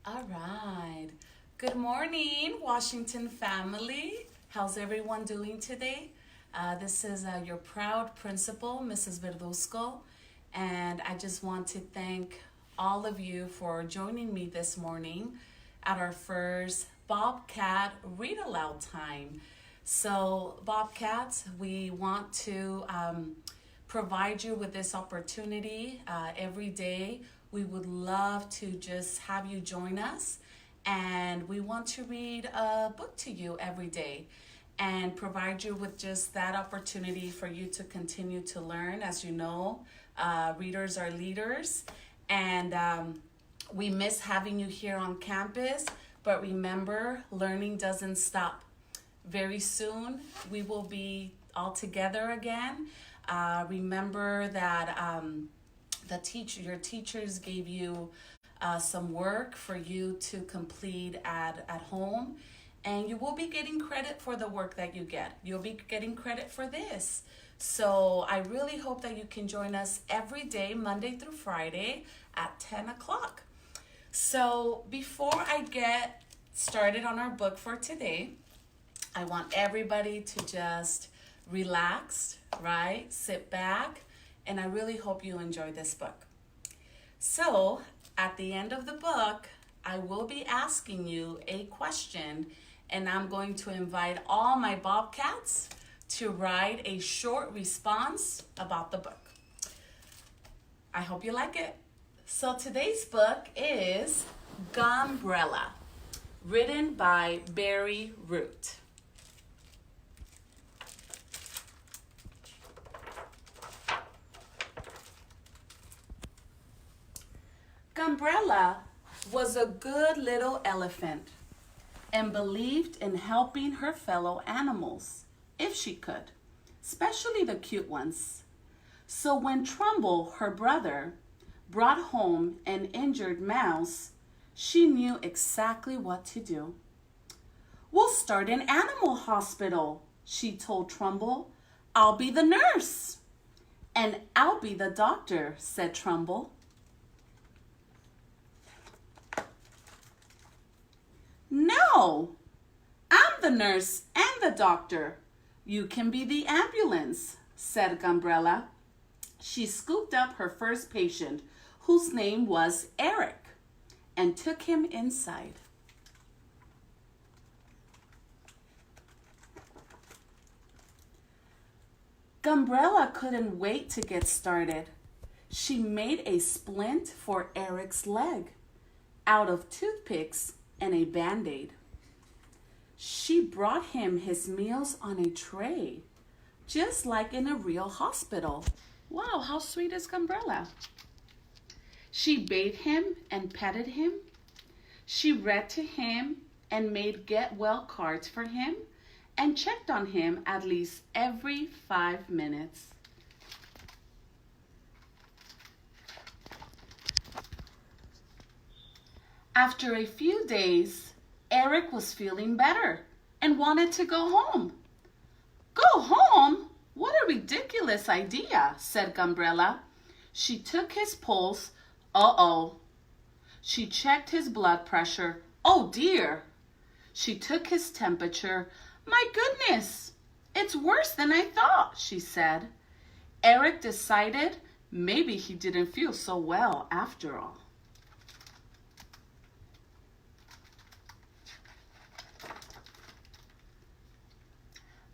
All right. Good morning, Washington family. How's everyone doing today? This is your proud principal, Mrs. Verduzco, and I just want to thank all of you for joining me this morning at our first Bobcat Read Aloud time. So, Bobcats, we want to provide you with this opportunity every day. We would love to just have you join us, and we want to read a book to you every day and provide you with just that opportunity for you to continue to learn. As you know, readers are leaders, and we miss having you here on campus, but remember, learning doesn't stop. Very soon, we will be all together again. Remember that your teachers gave you some work for you to complete at home, and you will be getting credit for the work that you get. You'll be getting credit for this. So I really hope that you can join us every day, Monday through Friday at 10 o'clock. So before I get started on our book for today, I want everybody to just relax, right? Sit back, and I really hope you enjoy this book. So, at the end of the book, I will be asking you a question, and I'm going to invite all my Bobcats to write a short response about the book. I hope you like it. So, today's book is Gumbrella, written by Barry Root. Gumbrella was a good little elephant and believed in helping her fellow animals, if she could, especially the cute ones. So when Trumbull, her brother, brought home an injured mouse, she knew exactly what to do. "We'll start an animal hospital," she told Trumbull. "I'll be the nurse." "And I'll be the doctor," said Trumbull. "No, I'm the nurse and the doctor. You can be the ambulance," said Gumbrella. She scooped up her first patient, whose name was Eric, and took him inside. Gumbrella couldn't wait to get started. She made a splint for Eric's leg out of toothpicks and a Band-Aid. She brought him his meals on a tray, just like in a real hospital. Wow, how sweet is Gumbrella? She bathed him and petted him. She read to him and made get well cards for him and checked on him at least every 5 minutes. After a few days, Eric was feeling better and wanted to go home. "Go home? What a ridiculous idea," said Gumbrella. She took his pulse. Uh-oh. She checked his blood pressure. Oh dear. She took his temperature. "My goodness, it's worse than I thought," she said. Eric decided maybe he didn't feel so well after all.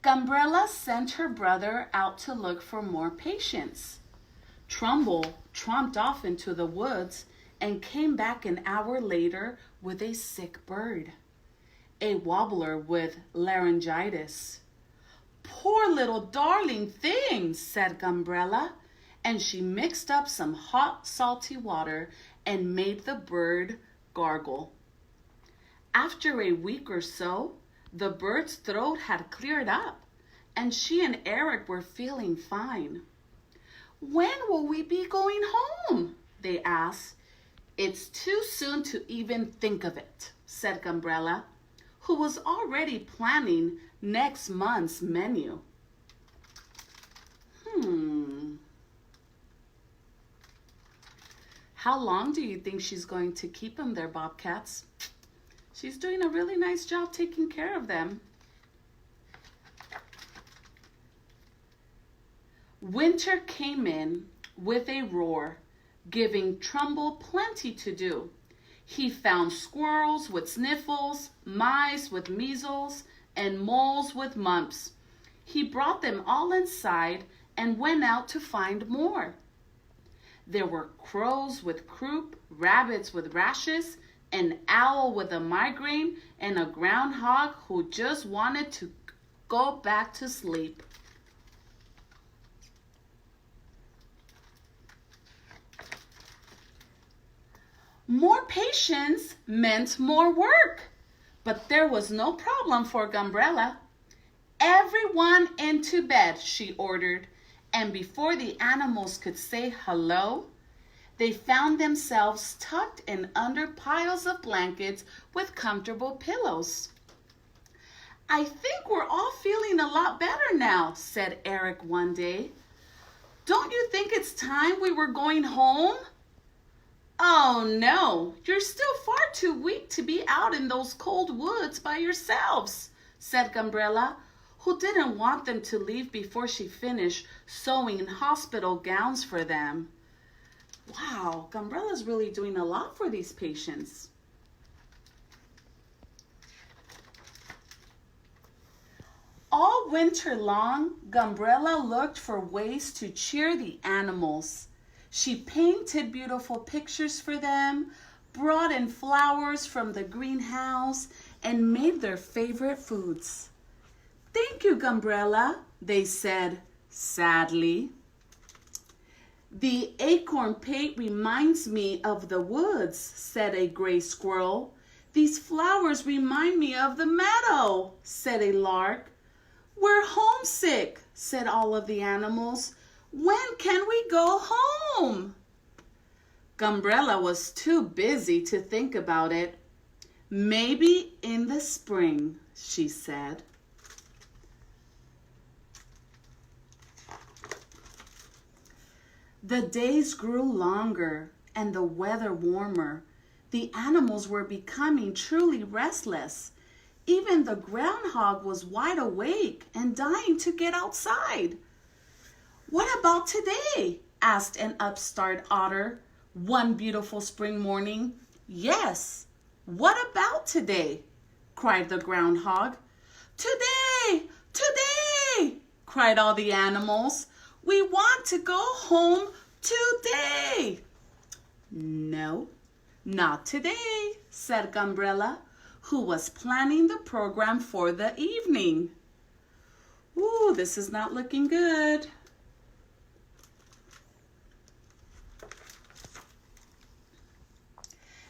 Gumbrella sent her brother out to look for more patients. Trumbull tromped off into the woods and came back an hour later with a sick bird, a warbler with laryngitis. "Poor little darling thing," said Gumbrella, and she mixed up some hot, salty water and made the bird gargle. After a week or so, the bird's throat had cleared up, and she and Eric were feeling fine. "When will we be going home?" they asked. "It's too soon to even think of it," said Gumbrella, who was already planning next month's menu. How long do you think she's going to keep them there, Bobcats? She's doing a really nice job taking care of them. Winter came in with a roar, giving Trumbull plenty to do. He found squirrels with sniffles, mice with measles, and moles with mumps. He brought them all inside and went out to find more. There were crows with croup, rabbits with rashes, an owl with a migraine, and a groundhog who just wanted to go back to sleep. More patience meant more work, but there was no problem for Gumbrella. Everyone into bed, she ordered, and before the animals could say hello, they found themselves tucked in under piles of blankets with comfortable pillows. I think we're all feeling a lot better now, said Eric one day. Don't you think it's time we were going home? Oh no, you're still far too weak to be out in those cold woods by yourselves, said Gumbrella, who didn't want them to leave before she finished sewing hospital gowns for them. Wow, Gumbrella's really doing a lot for these patients. All winter long, Gumbrella looked for ways to cheer the animals. She painted beautiful pictures for them, brought in flowers from the greenhouse, and made their favorite foods. Thank you, Gumbrella, they said sadly. The acorn pate reminds me of the woods, said a gray squirrel. These flowers remind me of the meadow, said a lark. We're homesick, said all of the animals. When can we go home? Gumbrella was too busy to think about it. Maybe in the spring, she said. The days grew longer and the weather warmer. The animals were becoming truly restless. Even the groundhog was wide awake and dying to get outside. What about today? Asked an upstart otter one beautiful spring morning. Yes, what about today? Cried the groundhog. Today, today, cried all the animals. We want to go home today. No, not today, said Gumbrella, who was planning the program for the evening. Ooh, this is not looking good.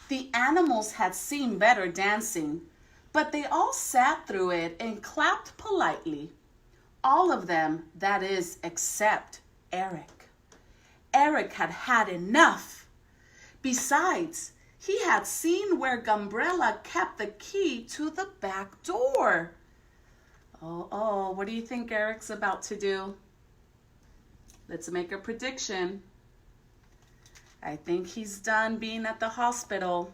The animals had seen better dancing, but they all sat through it and clapped politely. All of them, that is, except Eric. Eric had had enough. Besides, he had seen where Gumbrella kept the key to the back door. Oh, what do you think Eric's about to do? Let's make a prediction. I think he's done being at the hospital.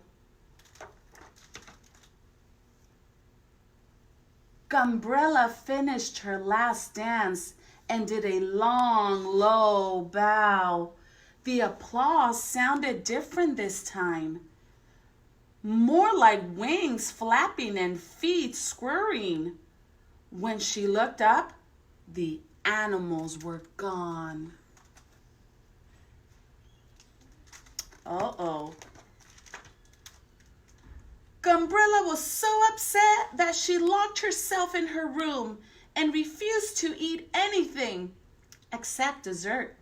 Gumbrella finished her last dance and did a long, low bow. The applause sounded different this time. More like wings flapping and feet squirming. When she looked up, the animals were gone. Uh-oh. Gumbrella was so upset that she locked herself in her room and refused to eat anything except dessert.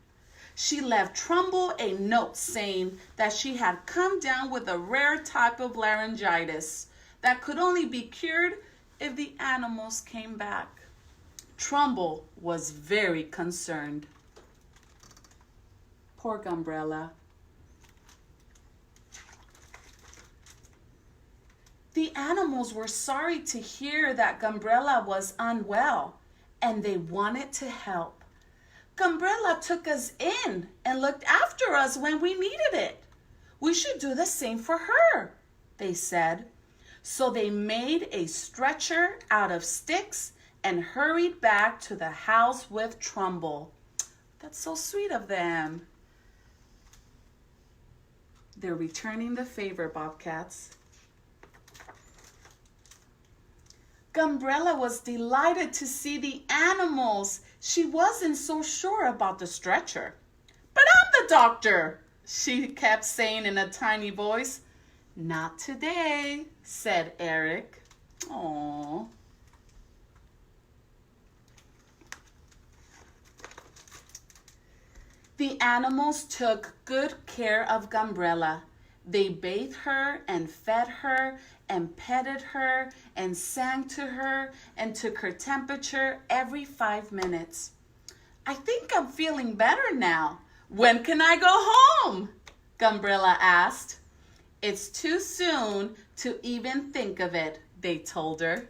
She left Trumbull a note saying that she had come down with a rare type of laryngitis that could only be cured if the animals came back. Trumbull was very concerned. Poor Gumbrella. The animals were sorry to hear that Gumbrella was unwell, and they wanted to help. Gumbrella took us in and looked after us when we needed it. We should do the same for her, they said. So they made a stretcher out of sticks and hurried back to the house with Trumbull. That's so sweet of them. They're returning the favor, Bobcats. Gumbrella was delighted to see the animals. She wasn't so sure about the stretcher. But I'm the doctor, she kept saying in a tiny voice. Not today, said Eric. Aww. The animals took good care of Gumbrella. They bathed her and fed her and petted her and sang to her and took her temperature every 5 minutes. I think I'm feeling better now. When can I go home? Gumbrella asked. It's too soon to even think of it, they told her.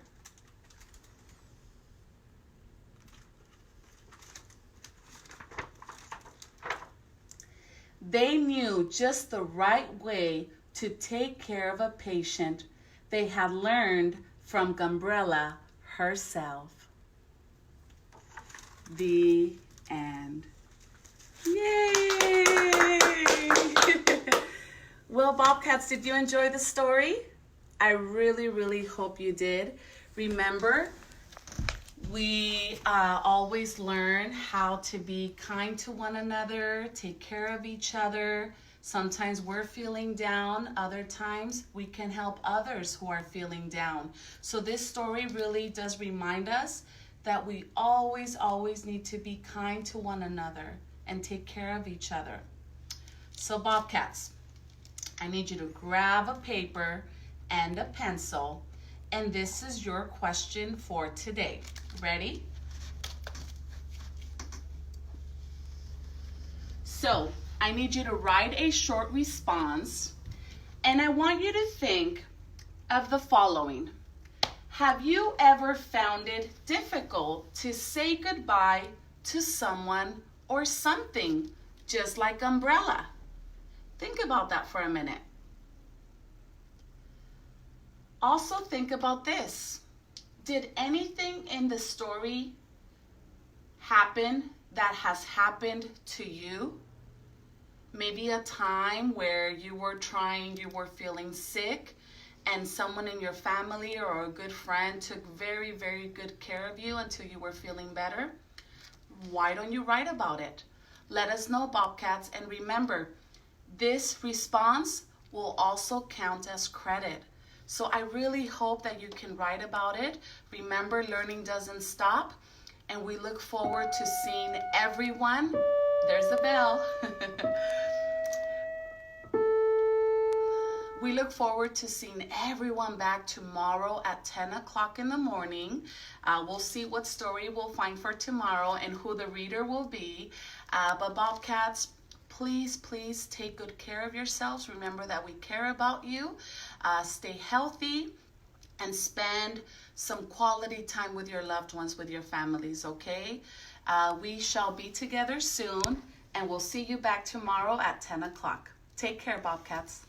They knew just the right way to take care of a patient. They had learned from Gumbrella herself. The end. Yay! Well, Bobcats, did you enjoy the story? I really, really hope you did. Remember, we always learn how to be kind to one another, take care of each other. Sometimes we're feeling down. Other times we can help others who are feeling down. So this story really does remind us that we always, always need to be kind to one another and take care of each other. So Bobcats, I need you to grab a paper and a pencil, and this is your question for today. Ready? So I need you to write a short response, and I want you to think of the following. Have you ever found it difficult to say goodbye to someone or something, just like Gumbrella? Think about that for a minute. Also think about this. Did anything in the story happen that has happened to you? Maybe a time where you were feeling sick and someone in your family or a good friend took very, very good care of you until you were feeling better? Why don't you write about it? Let us know, Bobcats, and remember, this response will also count as credit. So I really hope that you can write about it. Remember, learning doesn't stop, and we look forward to seeing everyone. There's the bell. We look forward to seeing everyone back tomorrow at 10 o'clock in the morning. We'll see what story we'll find for tomorrow and who the reader will be. But Bobcats, please, please take good care of yourselves. Remember that we care about you. Stay healthy and spend some quality time with your loved ones, with your families, okay? We shall be together soon, and we'll see you back tomorrow at 10 o'clock. Take care, Bobcats.